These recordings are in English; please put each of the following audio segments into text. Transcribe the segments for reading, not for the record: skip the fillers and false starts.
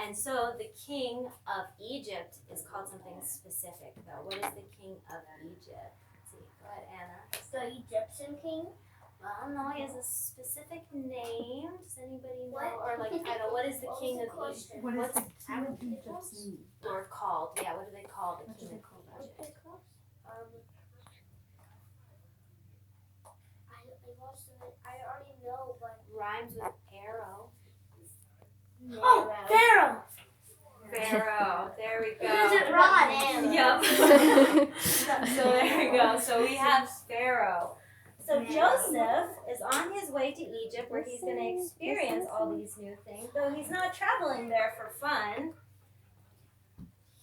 And so the king of Egypt is called something specific, though. What is the king of Egypt? Let's see. Go ahead, Anna. The Egyptian king? Well, no, he has a specific name. Does anybody know? Or like title? What is the king of Egypt? What's the king of Egypt's name? Or called? Yeah, what do they call the king of Egypt? I already know, but Rhymes with arrow. oh, Pharaoh. Pharaoh. There we go. Does it rhyme? Yep. So there we go. So we have Pharaoh. So Joseph is on his way to Egypt where he's going to experience all these new things. Though he's not traveling there for fun.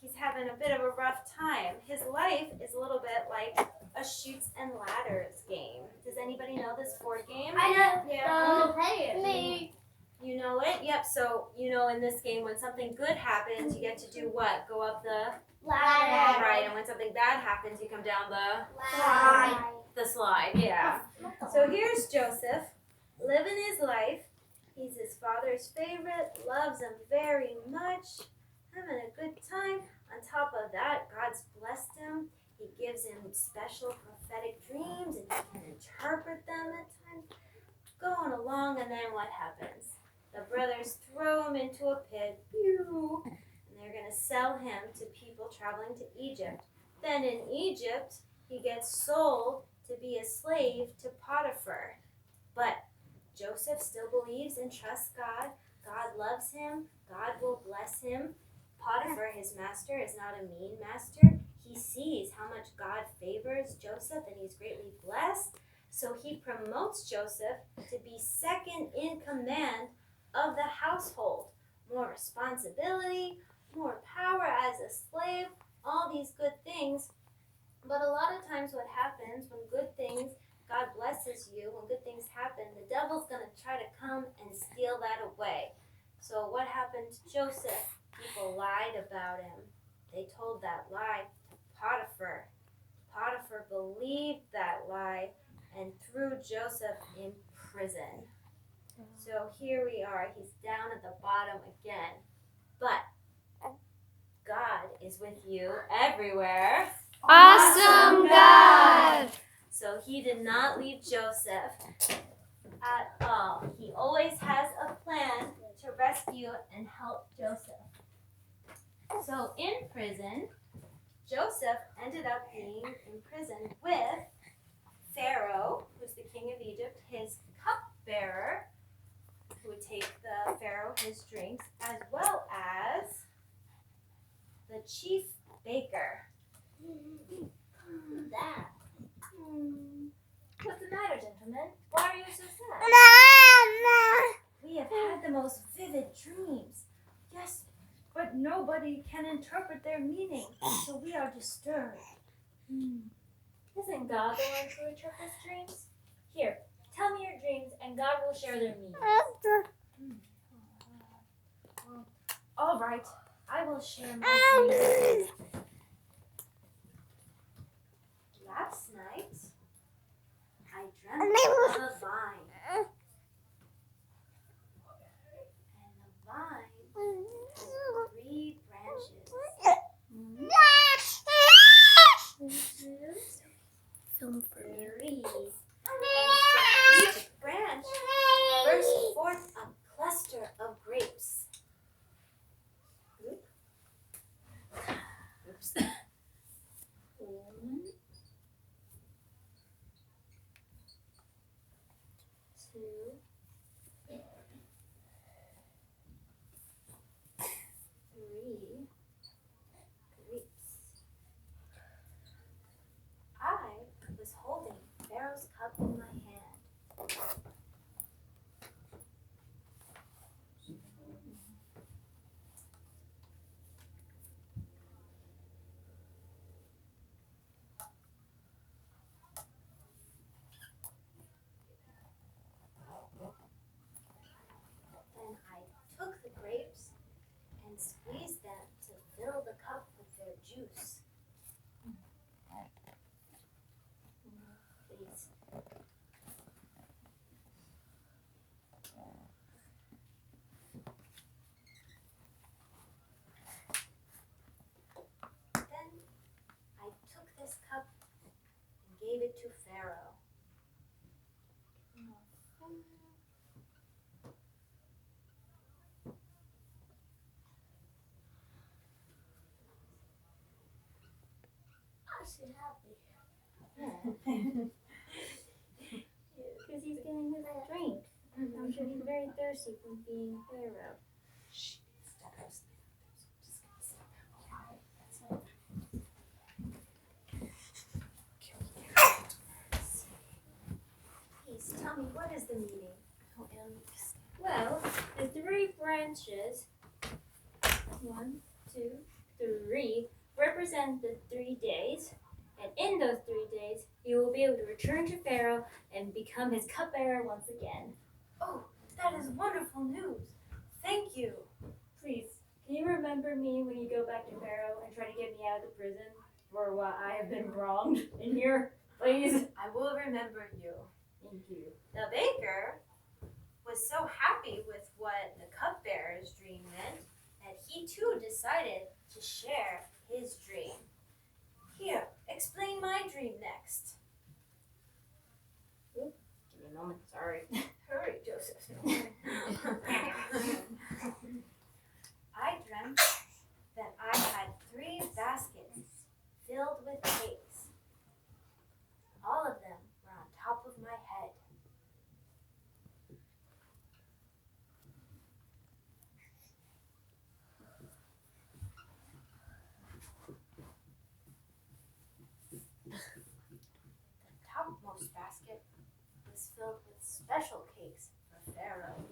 He's having a bit of a rough time. His life is a little bit like a Chutes and Ladders game. Does anybody know this board game? I know. Yeah. Me. You know it? Yep. So, in this game, when something good happens, you get to do what? Go up the Ladder. right. And when something bad happens, you come down Slide. the slide. Yeah. So here's Joseph living his life. He's his father's favorite, loves him very much, having a good time. On top of that, God's blessed him. He gives him special prophetic dreams and he can interpret them at times. Going along, and then what happens? The brothers throw him into a pit, and they're going to sell him to people traveling to Egypt. Then in Egypt, he gets sold to be a slave to Potiphar. But Joseph still believes and trusts God. God loves him. God will bless him. Potiphar, his master, is not a mean master. He sees how much God favors Joseph and he's greatly blessed. So he promotes Joseph to be second in command of the household. More responsibility, more power as a slave, all these good things. But a lot of times what happens when good things, God blesses you, when good things happen, the devil's going to try to come and steal that away. So what happened to Joseph? People lied about him. They told that lie to Potiphar. Potiphar believed that lie and threw Joseph in prison. So here we are. He's down at the bottom again. But God is with you everywhere. Awesome God! So he did not leave Joseph at all. He always has a plan to rescue and help Joseph. So in prison, Joseph ended up being imprisoned with Pharaoh, who's the king of Egypt, his cupbearer, who would take the Pharaoh his drinks, as well as the chief baker. That. What's the matter, gentlemen? Why are you so sad? We have had the most vivid dreams. Yes, but nobody can interpret their meaning, so we are disturbed. Isn't God the one who interprets dreams? Here, tell me your dreams and God will share their meaning. All right, I will share my dreams. Last night, I dreamt of a vine. And the vine has 3 branches. Film for me. 3. And so each branch burst forth a cluster of grapes. Oops. actually happy. Because he's getting his drink. I'm sure he's very thirsty from being Pharaoh. Please tell me, what is the meaning? Well, the 3 branches, 1, 2, 3, represent the 3 days. And in those 3 days, he will be able to return to Pharaoh and become his cupbearer once again. Oh, that is wonderful news. Thank you. Please, can you remember me when you go back to Pharaoh and try to get me out of the prison for what I have been wronged in here? Please. I will remember you. Thank you. The baker was so happy with what the cupbearer's dream meant that he too decided to share his dream. Here, explain my dream next. Give me a moment, sorry. Hurry, Joseph. I dreamt that I had 3 baskets filled with cakes. All of them were on top of my head. The topmost basket was filled with special cakes for Pharaoh.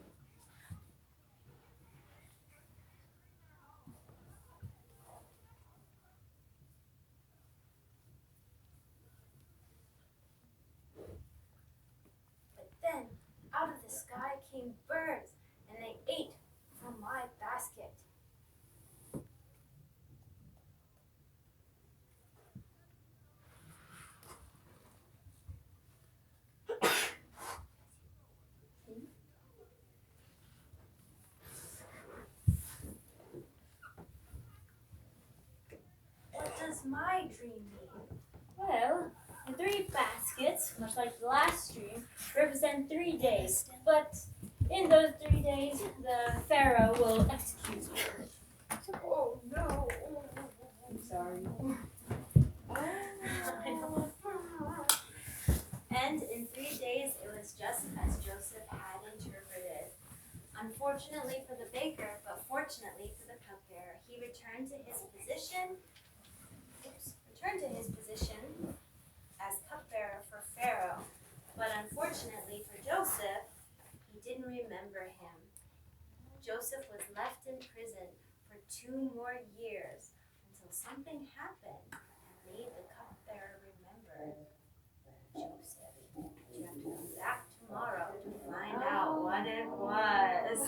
But then, out of the sky came birds, and they ate from my basket. What does my dream mean? Well, the 3 baskets, much like the last dream, represent 3 days. But in those 3 days, the Pharaoh will execute you. Oh no! I'm sorry. And in 3 days, it was just as Joseph had interpreted. Unfortunately for the baker, but fortunately for the cupbearer, he returned to his position as cupbearer for Pharaoh. But unfortunately for Joseph, he didn't remember him. Joseph was left in prison for 2 more years until something happened and made the cupbearer remember Joseph. You have to come back tomorrow to find out what it was.